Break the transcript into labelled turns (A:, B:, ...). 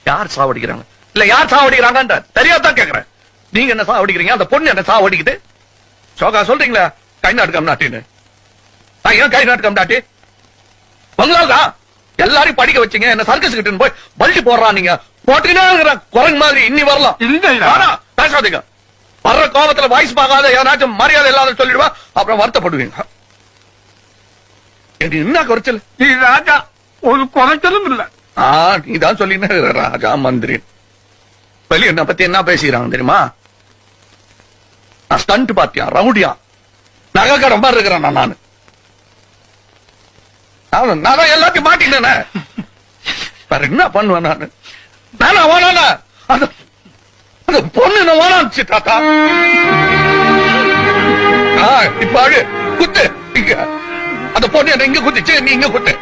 A: யார் சாவடிக்கிறாங்க இல்ல யார் சாவடிக்கிறாங்க தெரியாதான் கேக்குறேன். நீங்க என்ன சாவடிக்கிறீங்க, அந்த பொண்ணு என்ன சாவடிக்குது? சோகா சொல்றீங்களா கை நாட்டுக்கம் நாட்டின்னு? ஏன் கை நாட்டுக்கம் நாட்டி? உங்களால்தான் எல்லாரையும் படிக்க வச்சீங்க, என்ன சர்க்கஸ் கிட்ட போய் பல்டி போடுறான். நீங்க போட்டுக்கிட்டே குரங்கு மாதிரி இன்னி வரலாம். பேசாதீங்க. வர்ற கோபத்துல வாய்ஸ் பார்க்காத ஏதாச்சும் மரியாதை இல்லாத சொல்லிடுவா, அப்புறம் வருத்தப்படுவீங்க. என்ன குறைச்சல்?
B: நீ ராஜா ஒரு குறைச்சலும் இல்ல.
A: நீதான் சொல்லின ராஜா மந்திரி. வெளிய என்ன பத்தி என்ன பேசிக்கிறாங்க தெரியுமா? நான் ஸ்டண்ட் பாத்தியா, ரவுடியா, நகைக்கடை மாதிரி இருக்கிறேன் நானு. நான் எல்லாத்தையும் மாட்டினேன். வேற என்ன பண்ணுவேன் நானு? நானா வேணானா அந்த பொண்ணு என்ன வேணாச்சு தாத்தா. இப்ப அழு குத்து. இங்க அந்த பொண்ணு என்ன இங்க குத்துச்சு, நீ இங்க குத்து.